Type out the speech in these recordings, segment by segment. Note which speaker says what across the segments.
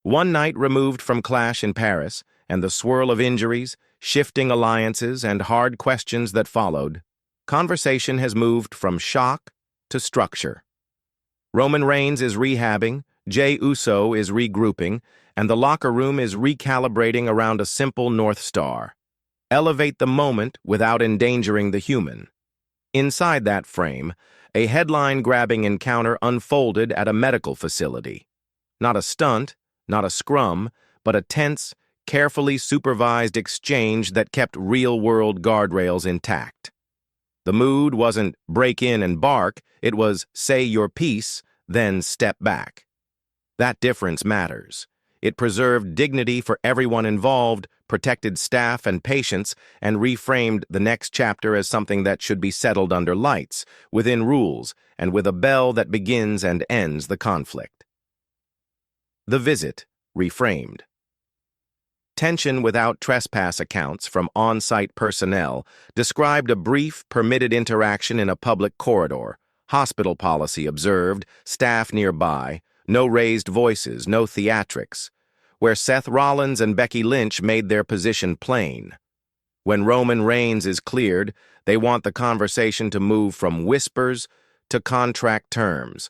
Speaker 1: One night removed from Clash in Paris, and the swirl of injuries, shifting alliances, and hard questions that followed, conversation has moved from shock to structure. Roman Reigns is rehabbing, Jey Uso is regrouping, and the locker room is recalibrating around a simple North Star. Elevate the moment without endangering the human. Inside that frame, a headline-grabbing encounter unfolded at a medical facility. Not a stunt, not a scrum, but a tense, carefully supervised exchange that kept real-world guardrails intact. The mood wasn't break in and bark, it was say your piece, then step back. That difference matters. It preserved dignity for everyone involved, protected staff and patients, and reframed the next chapter as something that should be settled under lights, within rules, and with a bell that begins and ends the conflict. The visit, reframed. Tension without trespass accounts from on-site personnel described a brief, permitted interaction in a public corridor. Hospital policy observed, staff nearby, no raised voices, no theatrics, where Seth Rollins and Becky Lynch made their position plain. When Roman Reigns is cleared, they want the conversation to move from whispers to contract terms.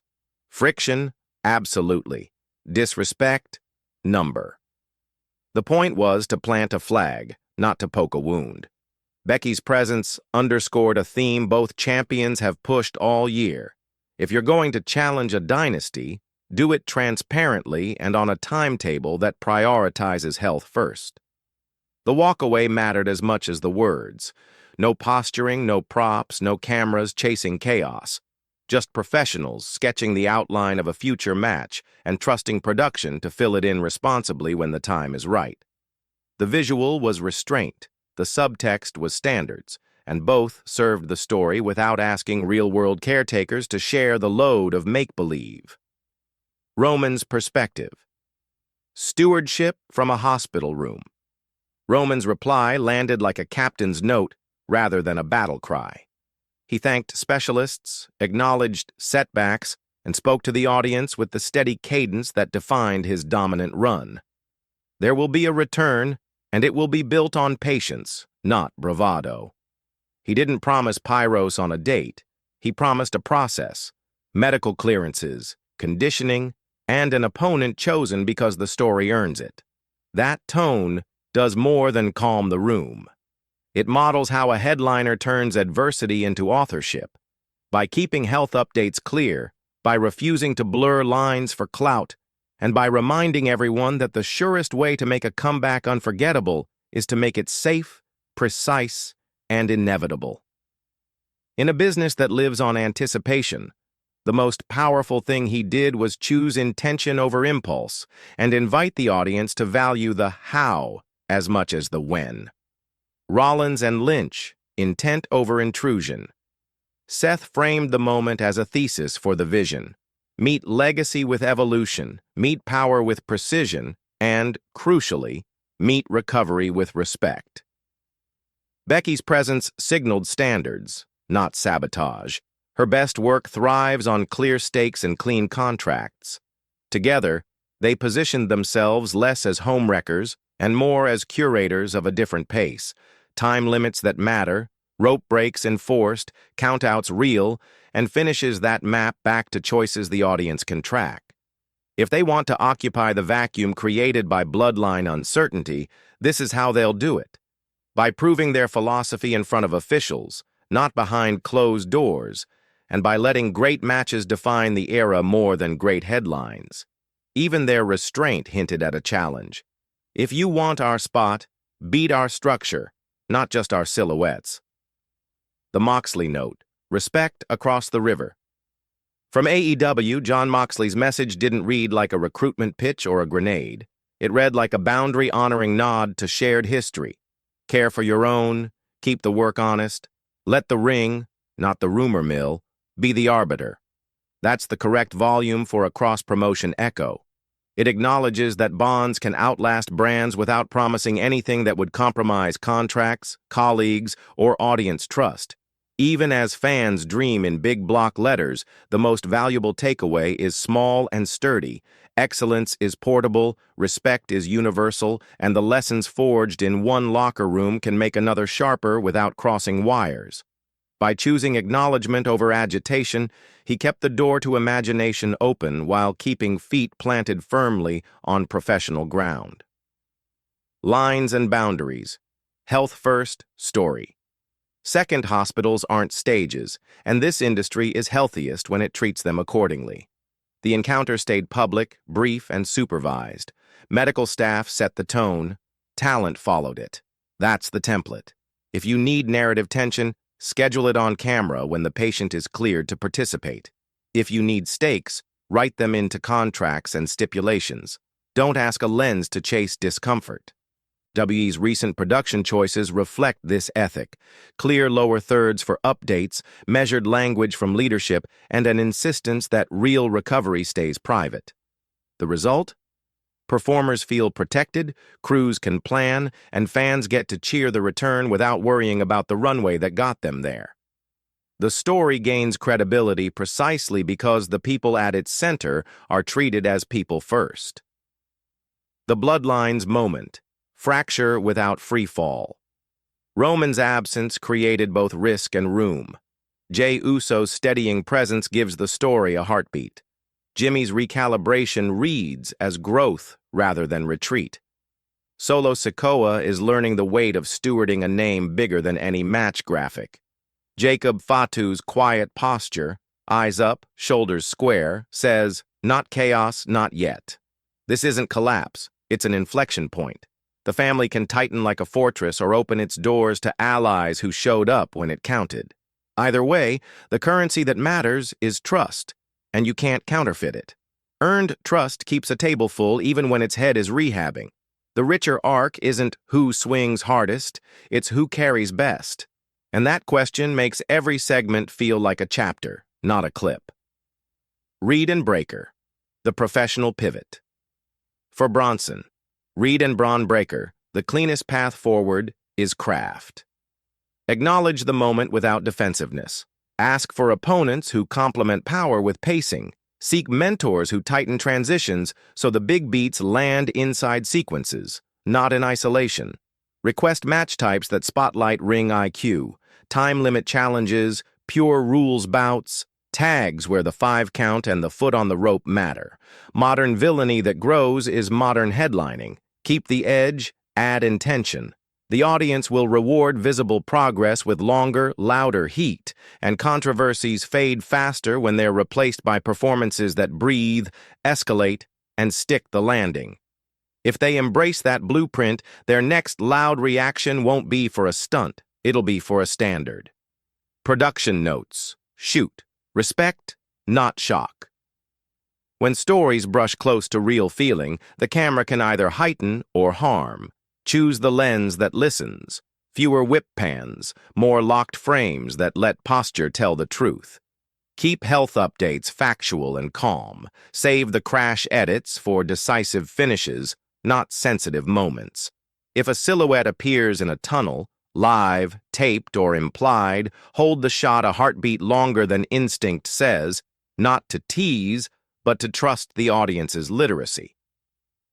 Speaker 1: Friction? Absolutely. Disrespect? Number. The point was to plant a flag, not to poke a wound. Becky's presence underscored a theme both champions have pushed all year. If you're going to challenge a dynasty, do it transparently and on a timetable that prioritizes health first. The walkaway mattered as much as the words. No posturing, no props, no cameras chasing chaos. Just professionals sketching the outline of a future match and trusting production to fill it in responsibly when the time is right. The visual was restraint, the subtext was standards, and both served the story without asking real-world caretakers to share the load of make-believe. Roman's perspective. Stewardship from a hospital room. Roman's reply landed like a captain's note rather than a battle cry. He thanked specialists, acknowledged setbacks, and spoke to the audience with the steady cadence that defined his dominant run. There will be a return, and it will be built on patience, not bravado. He didn't promise Pyros on a date. He promised a process, medical clearances, conditioning, and an opponent chosen because the story earns it. That tone does more than calm the room. It models how a headliner turns adversity into authorship. By keeping health updates clear, by refusing to blur lines for clout, and by reminding everyone that the surest way to make a comeback unforgettable is to make it safe, precise, and inevitable. In a business that lives on anticipation, the most powerful thing he did was choose intention over impulse and invite the audience to value the how as much as the when. Rollins and Lynch, intent over intrusion. Seth framed the moment as a thesis for the vision. Meet legacy with evolution, meet power with precision, and, crucially, meet recovery with respect. Becky's presence signaled standards, not sabotage. Her best work thrives on clear stakes and clean contracts. Together, they positioned themselves less as homewreckers and more as curators of a different pace. Time limits that matter, rope breaks enforced, countouts real, and finishes that map back to choices the audience can track. If they want to occupy the vacuum created by Bloodline uncertainty, this is how they'll do it. By proving their philosophy in front of officials, not behind closed doors, and by letting great matches define the era more than great headlines. Even their restraint hinted at a challenge. If you want our spot, beat our structure, not just our silhouettes. The Moxley note, respect across the river. From AEW, Jon Moxley's message didn't read like a recruitment pitch or a grenade. It read like a boundary-honoring nod to shared history. Care for your own, keep the work honest, let the ring, not the rumor mill, be the arbiter. That's the correct volume for a cross-promotion echo. It acknowledges that bonds can outlast brands without promising anything that would compromise contracts, colleagues, or audience trust. Even as fans dream in big block letters, the most valuable takeaway is small and sturdy, Excellence is portable, respect is universal, and the lessons forged in one locker room can make another sharper without crossing wires. By choosing acknowledgement over agitation, he kept the door to imagination open while keeping feet planted firmly on professional ground. Lines and boundaries. Health first, story. Second, hospitals aren't stages, and this industry is healthiest when it treats them accordingly. The encounter stayed public, brief, and supervised. Medical staff set the tone. Talent followed it. That's the template. If you need narrative tension, schedule it on camera when the patient is cleared to participate. If you need stakes, write them into contracts and stipulations. Don't ask a lens to chase discomfort. WWE's recent production choices reflect this ethic. Clear lower thirds for updates, measured language from leadership, and an insistence that real recovery stays private. The result? Performers feel protected, crews can plan, and fans get to cheer the return without worrying about the runway that got them there. The story gains credibility precisely because the people at its center are treated as people first. The Bloodline's moment. Fracture without free fall. Roman's absence created both risk and room. Jey Uso's steadying presence gives the story a heartbeat. Jimmy's recalibration reads as growth rather than retreat. Solo Sikoa is learning the weight of stewarding a name bigger than any match graphic. Jacob Fatu's quiet posture, eyes up, shoulders square, says, "Not chaos, not yet." This isn't collapse, it's an inflection point. The family can tighten like a fortress or open its doors to allies who showed up when it counted. Either way, the currency that matters is trust, and you can't counterfeit it. Earned trust keeps a table full even when its head is rehabbing. The richer arc isn't who swings hardest, it's who carries best. And that question makes every segment feel like a chapter, not a clip. Reed and Breaker, the professional pivot. For Bronson, Reed and Braun Breaker, the cleanest path forward is craft. Acknowledge the moment without defensiveness. Ask for opponents who complement power with pacing. Seek mentors who tighten transitions so the big beats land inside sequences, not in isolation. Request match types that spotlight ring IQ, time limit challenges, pure rules bouts, tags where the 5 count and the foot on the rope matter. Modern villainy that grows is modern headlining. Keep the edge, add intention. The audience will reward visible progress with longer, louder heat, and controversies fade faster when they're replaced by performances that breathe, escalate, and stick the landing. If they embrace that blueprint, their next loud reaction won't be for a stunt, it'll be for a standard. Production notes. Shoot. Respect, not shock. When stories brush close to real feeling, the camera can either heighten or harm. Choose the lens that listens. Fewer whip pans, more locked frames that let posture tell the truth. Keep health updates factual and calm. Save the crash edits for decisive finishes, not sensitive moments. If a silhouette appears in a tunnel, live, taped, or implied, hold the shot a heartbeat longer than instinct says, not to tease, but to trust the audience's literacy.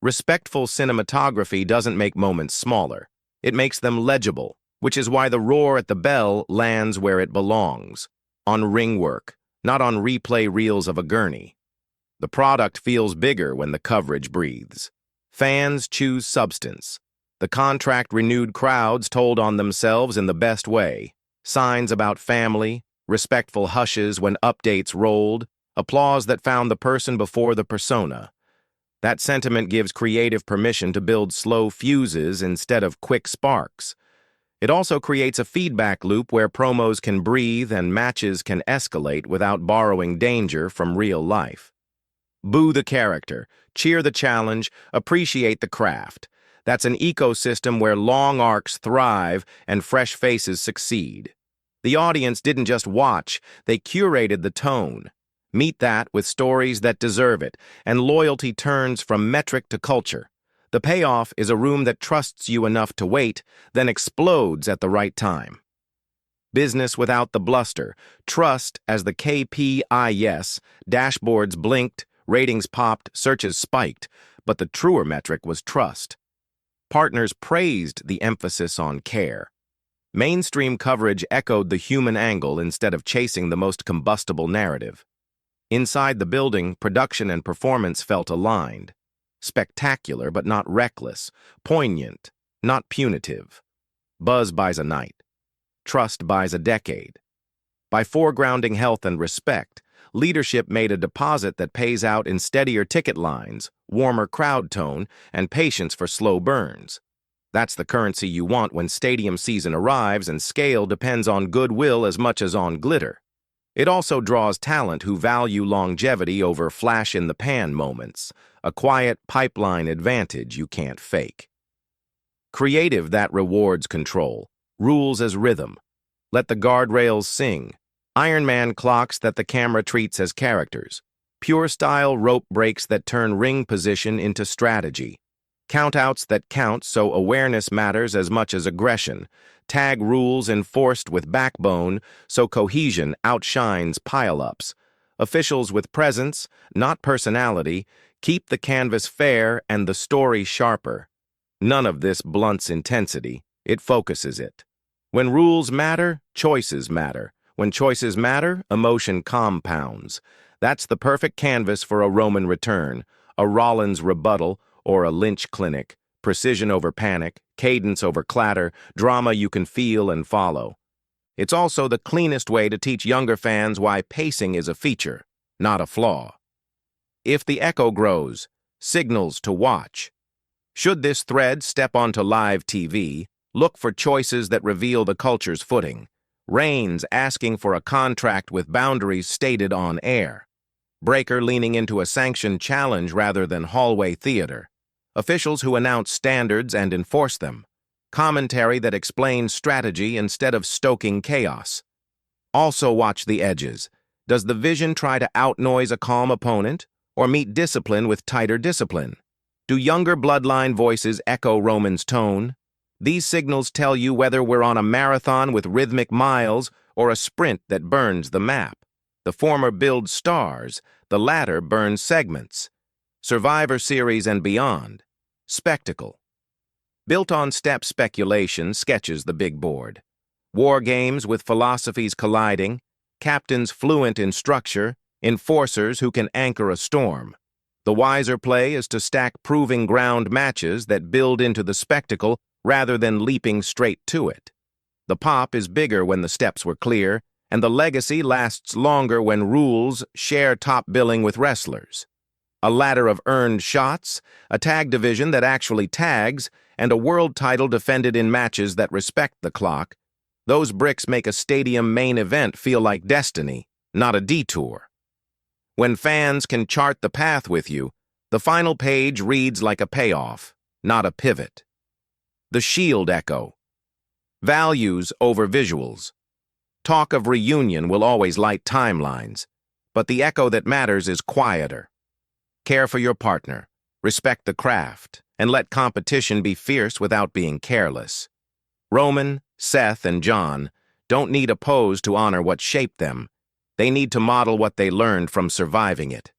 Speaker 1: Respectful cinematography doesn't make moments smaller. It makes them legible, which is why the roar at the bell lands where it belongs, on ring work, not on replay reels of a gurney. The product feels bigger when the coverage breathes. Fans choose substance. The contract-renewed crowds told on themselves in the best way. Signs about family, respectful hushes when updates rolled, applause that found the person before the persona. That sentiment gives creative permission to build slow fuses instead of quick sparks. It also creates a feedback loop where promos can breathe and matches can escalate without borrowing danger from real life. Boo the character, cheer the challenge, appreciate the craft. That's an ecosystem where long arcs thrive and fresh faces succeed. The audience didn't just watch, they curated the tone. Meet that with stories that deserve it, and loyalty turns from metric to culture. The payoff is a room that trusts you enough to wait, then explodes at the right time. Business without the bluster, trust as the KPIs, dashboards blinked, Ratings popped, searches spiked, but the truer metric was trust. Partners praised the emphasis on care. Mainstream coverage echoed the human angle instead of chasing the most combustible narrative. Inside the building, production and performance felt aligned. Spectacular but not reckless, poignant, not punitive. Buzz buys a night. Trust buys a decade. By foregrounding health and respect, leadership made a deposit that pays out in steadier ticket lines, warmer crowd tone, and patience for slow burns. That's the currency you want when stadium season arrives and scale depends on goodwill as much as on glitter. It also draws talent who value longevity over flash-in-the-pan moments, a quiet pipeline advantage you can't fake. Creative that rewards control, rules as rhythm. Let the guardrails sing. Iron Man clocks that the camera treats as characters. Pure style rope breaks that turn ring position into strategy. Countouts that count so awareness matters as much as aggression. Tag rules enforced with backbone so cohesion outshines pile-ups. Officials with presence, not personality, keep the canvas fair and the story sharper. None of this blunts intensity, it focuses it. When rules matter, choices matter. When choices matter, emotion compounds. That's the perfect canvas for a Roman return, a Rollins rebuttal, or a Lynch clinic. Precision over panic, cadence over clatter, drama you can feel and follow. It's also the cleanest way to teach younger fans why pacing is a feature, not a flaw. If the echo grows, signals to watch. Should this thread step onto live TV, look for choices that reveal the culture's footing. Reigns asking for a contract with boundaries stated on air. Breaker leaning into a sanctioned challenge rather than hallway theater. Officials who announce standards and enforce them. Commentary that explains strategy instead of stoking chaos. Also watch the edges. Does the vision try to outnoise a calm opponent, or meet discipline with tighter discipline? Do younger bloodline voices echo Roman's tone? These signals tell you whether we're on a marathon with rhythmic miles or a sprint that burns the map. The former builds stars, the latter burns segments. Survivor Series and beyond. Spectacle. Built-on-step speculation sketches the big board. War games with philosophies colliding, captains fluent in structure, enforcers who can anchor a storm. The wiser play is to stack proving ground matches that build into the spectacle rather than leaping straight to it. The pop is bigger when the steps were clear, and the legacy lasts longer when rules share top billing with wrestlers. A ladder of earned shots, a tag division that actually tags, and a world title defended in matches that respect the clock. Those bricks make a stadium main event feel like destiny, not a detour. When fans can chart the path with you, the final page reads like a payoff, not a pivot. The Shield echo. Values over visuals. Talk of reunion will always light timelines, but the echo that matters is quieter. Care for your partner, respect the craft, and let competition be fierce without being careless. Roman, Seth, and John don't need a pose to honor what shaped them. They need to model what they learned from surviving it.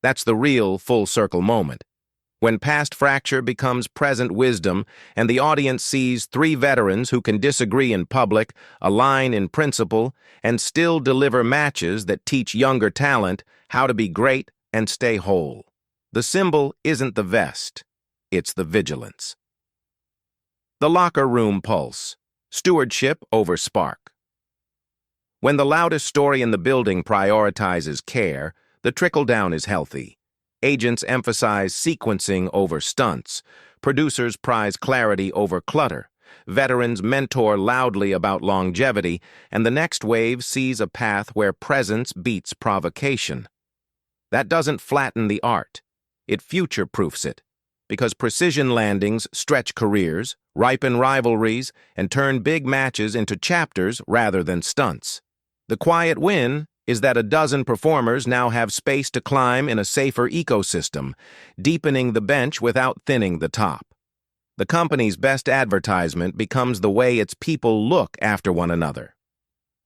Speaker 1: That's the real full-circle moment. When past fracture becomes present wisdom and the audience sees three veterans who can disagree in public, align in principle, and still deliver matches that teach younger talent how to be great and stay whole. The symbol isn't the vest, it's the vigilance. The locker room pulse. Stewardship over spark. When the loudest story in the building prioritizes care, the trickle-down is healthy. Agents emphasize sequencing over stunts. Producers prize clarity over clutter. Veterans mentor loudly about longevity, and the next wave sees a path where presence beats provocation. That doesn't flatten the art. It future-proofs it, because precision landings stretch careers, ripen rivalries, and turn big matches into chapters rather than stunts. The quiet win is that a dozen performers now have space to climb in a safer ecosystem, deepening the bench without thinning the top. The company's best advertisement becomes the way its people look after one another.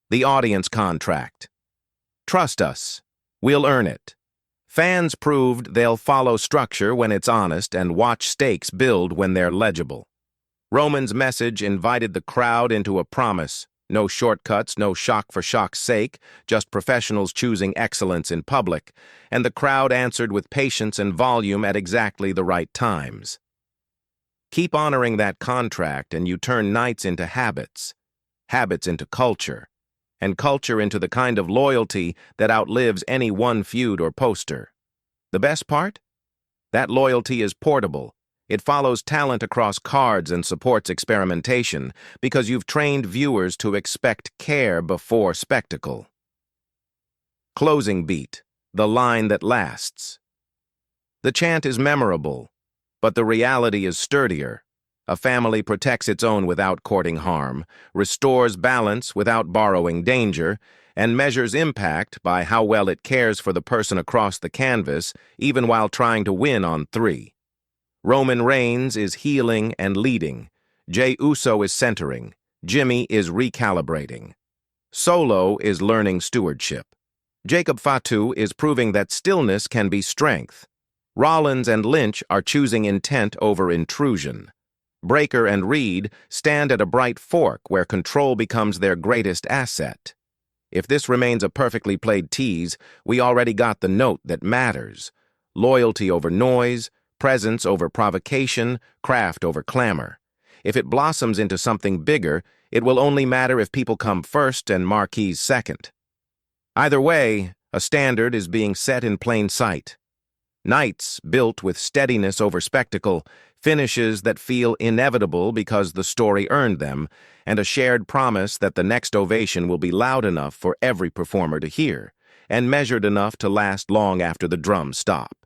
Speaker 1: The audience contract. Trust us. We'll earn it. Fans proved they'll follow structure when it's honest and watch stakes build when they're legible. Roman's message invited the crowd into a promise. No shortcuts, no shock for shock's sake, just professionals choosing excellence in public, and the crowd answered with patience and volume at exactly the right times. Keep honoring that contract and you turn nights into habits, habits into culture, and culture into the kind of loyalty that outlives any one feud or poster. The best part? That loyalty is portable. It follows talent across cards and supports experimentation because you've trained viewers to expect care before spectacle. Closing beat, the line that lasts. The chant is memorable, but the reality is sturdier. A family protects its own without courting harm, restores balance without borrowing danger, and measures impact by how well it cares for the person across the canvas, even while trying to win on 3. Roman Reigns is healing and leading. Jey Uso is centering. Jimmy is recalibrating. Solo is learning stewardship. Jacob Fatu is proving that stillness can be strength. Rollins and Lynch are choosing intent over intrusion. Breaker and Reed stand at a bright fork where control becomes their greatest asset. If this remains a perfectly played tease, we already got the note that matters. Loyalty over noise, presence over provocation, craft over clamor. If it blossoms into something bigger, it will only matter if people come first and marquees second. Either way, a standard is being set in plain sight. Nights built with steadiness over spectacle, finishes that feel inevitable because the story earned them, and a shared promise that the next ovation will be loud enough for every performer to hear, and measured enough to last long after the drums stop.